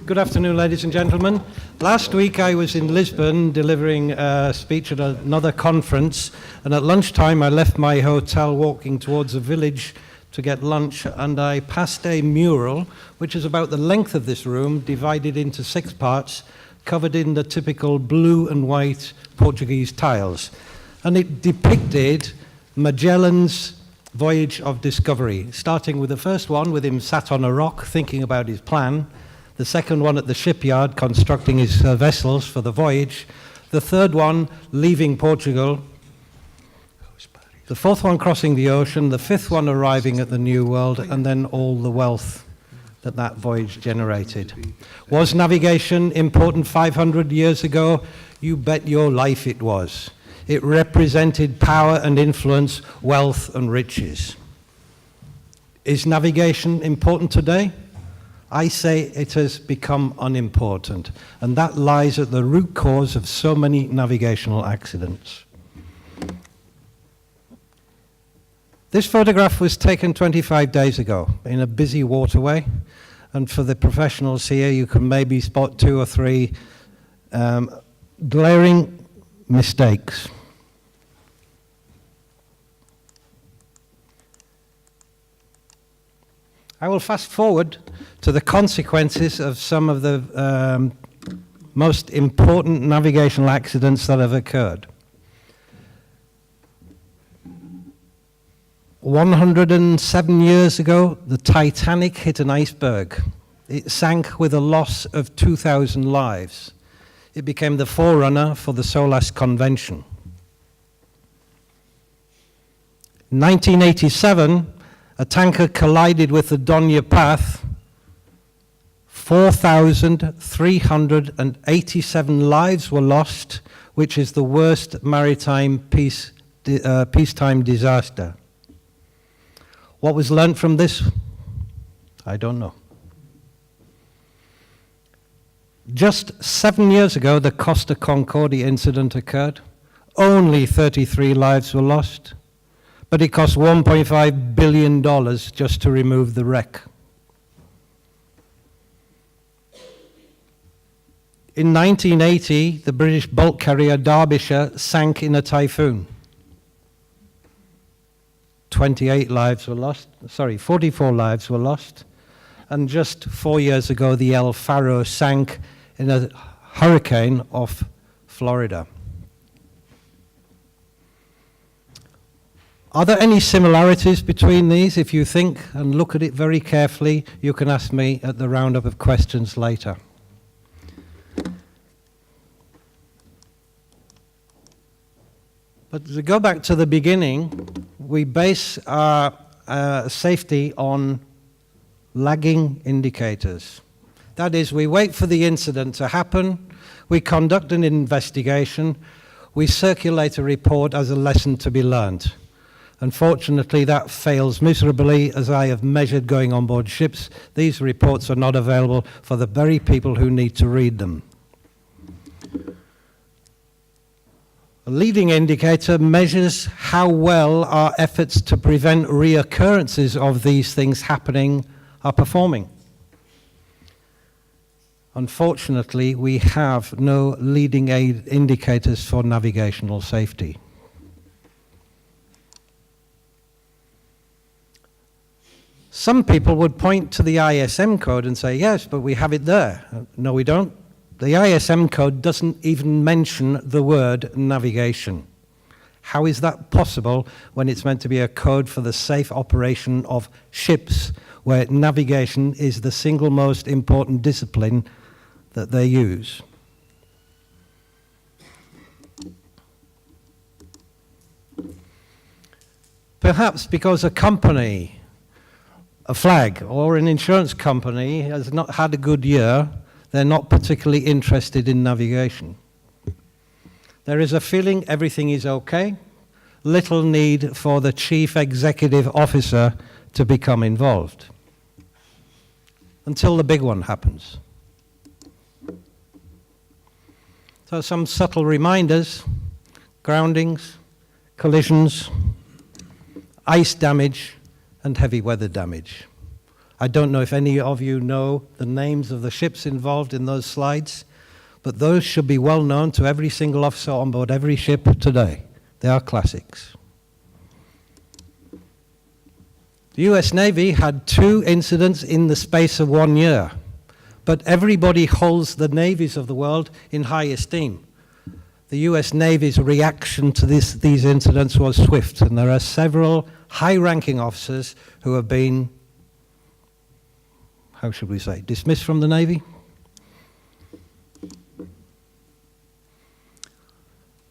Good afternoon, ladies and gentlemen. Last week I was in Lisbon delivering a speech at another conference, and at lunchtime I left my hotel walking towards a village to get lunch, and I passed a mural which is about the length of this room, divided into 6 parts, covered in the typical blue and white Portuguese tiles. And it depicted Magellan's voyage of discovery, starting with the first one with him sat on a rock thinking about his plan, the second one at the shipyard constructing his vessels for the voyage, the third one leaving Portugal, the fourth one crossing the ocean, the fifth one arriving at the New World, and then all the wealth that that voyage generated. Was navigation important 500 years ago? You bet your life it was. It represented power and influence, wealth and riches. Is navigation important today? I say it has become unimportant, and that lies at the root cause of so many navigational accidents. This photograph was taken 25 days ago in a busy waterway, and for the professionals here, you can maybe spot 2 or 3 glaring mistakes. I will fast forward to the consequences of some of the most important navigational accidents that have occurred. 107 years ago, the Titanic hit an iceberg. It sank with a loss of 2,000 lives. It became the forerunner for the SOLAS Convention. In 1987, a tanker collided with the Donia Path. 4,387 lives were lost, which is the worst maritime peacetime disaster. What was learned from this? I don't know. Just 7 years ago, the Costa Concordia incident occurred. Only 33 lives were lost, but it cost $1.5 billion just to remove the wreck. In 1980, the British bulk carrier Derbyshire sank in a typhoon. 44 lives were lost. And just 4 years ago, the El Faro sank in a hurricane off Florida. Are there any similarities between these? If you think and look at it very carefully, you can ask me at the roundup of questions later. But to go back to the beginning, we base our safety on lagging indicators. That is, we wait for the incident to happen, we conduct an investigation, we circulate a report as a lesson to be learned. Unfortunately, that fails miserably. As I have measured going on board ships, these reports are not available for the very people who need to read them. A leading indicator measures how well our efforts to prevent reoccurrences of these things happening are performing. Unfortunately, we have no leading indicators for navigational safety. Some people would point to the ISM Code and say, yes, but we have it there. No, we don't. The ISM Code doesn't even mention the word navigation. How is that possible when it's meant to be a code for the safe operation of ships, where navigation is the single most important discipline that they use? Perhaps because a company, a flag, or an insurance company has not had a good year, they're not particularly interested in navigation. There is a feeling everything is okay, little need for the chief executive officer to become involved, until the big one happens. So some subtle reminders: groundings, collisions, ice damage, and heavy weather damage. I don't know if any of you know the names of the ships involved in those slides, but those should be well known to every single officer on board every ship today. They are classics. The US Navy had 2 incidents in the space of 1 year, but everybody holds the navies of the world in high esteem. The US Navy's reaction to these incidents was swift, and there are several high-ranking officers who have been, how should we say, dismissed from the Navy?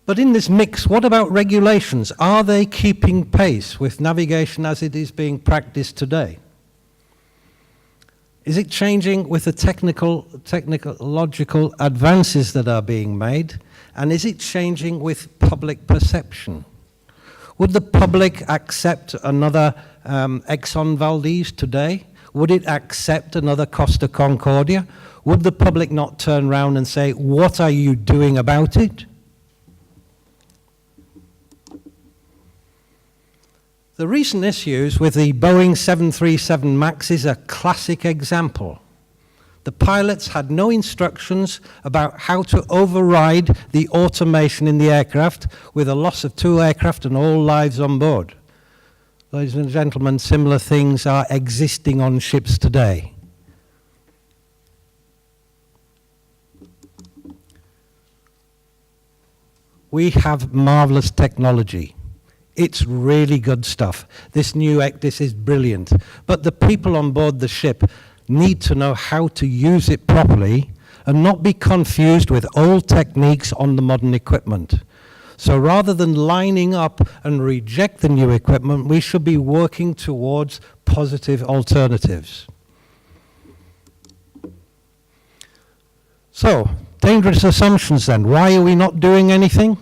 But in this mix, what about regulations? Are they keeping pace with navigation as it is being practiced today? Is it changing with the technological advances that are being made? And is it changing with public perception? Would the public accept another Exxon Valdez today? Would it accept another Costa Concordia? Would the public not turn around and say, what are you doing about it? The recent issues with the Boeing 737 MAX is a classic example. The pilots had no instructions about how to override the automation in the aircraft with a loss of 2 aircraft and all lives on board. Ladies and gentlemen, similar things are existing on ships today. We have marvelous technology. It's really good stuff. This is brilliant. But the people on board the ship need to know how to use it properly and not be confused with old techniques on the modern equipment. So rather than lining up and reject the new equipment, we should be working towards positive alternatives. So, dangerous assumptions then. Why are we not doing anything?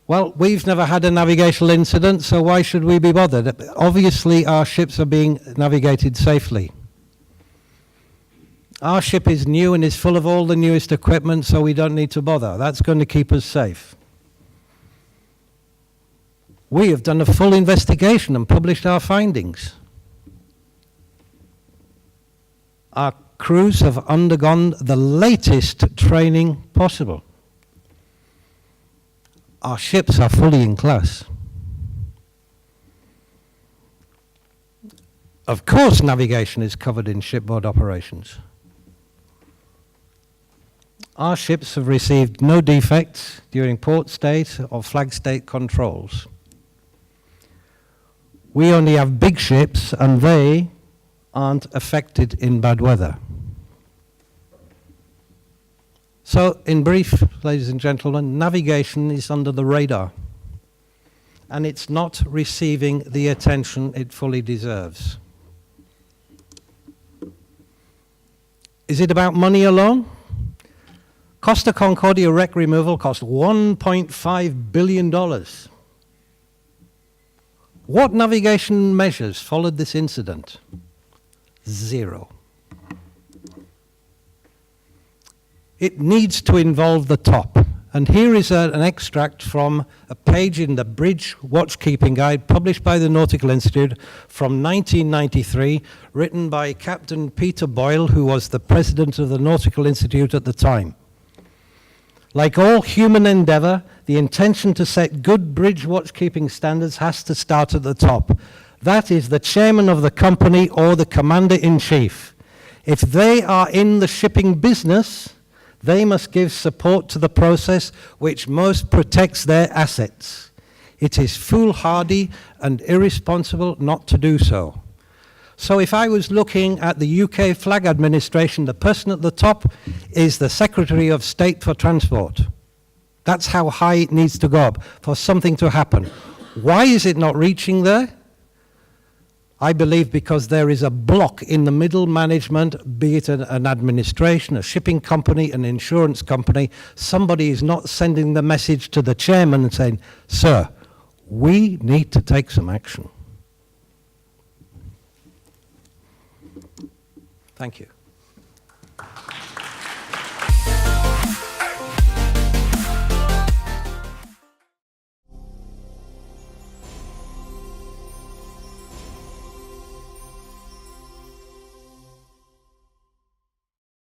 Well, we've never had a navigational incident, so why should we be bothered? Obviously, our ships are being navigated safely. Our ship is new and is full of all the newest equipment, so we don't need to bother. That's going to keep us safe. We have done a full investigation and published our findings. Our crews have undergone the latest training possible. Our ships are fully in class. Of course, navigation is covered in shipboard operations. Our ships have received no defects during port state or flag state controls. We only have big ships and they aren't affected in bad weather. So, in brief, ladies and gentlemen, navigation is under the radar, and it's not receiving the attention it fully deserves. Is it about money alone? Costa Concordia wreck removal cost $1.5 billion. What navigation measures followed this incident? 0. It needs to involve the top. And here is an extract from a page in the Bridge Watchkeeping Guide published by the Nautical Institute from 1993, written by Captain Peter Boyle, who was the president of the Nautical Institute at the time. Like all human endeavor, the intention to set good bridge watchkeeping standards has to start at the top. That is the chairman of the company or the commander-in-chief. If they are in the shipping business, they must give support to the process which most protects their assets. It is foolhardy and irresponsible not to do so. So if I was looking at the UK Flag Administration, the person at the top is the Secretary of State for Transport. That's how high it needs to go up for something to happen. Why is it not reaching there? I believe because there is a block in the middle management, be it an administration, a shipping company, an insurance company. Somebody is not sending the message to the chairman and saying, sir, we need to take some action. Thank you.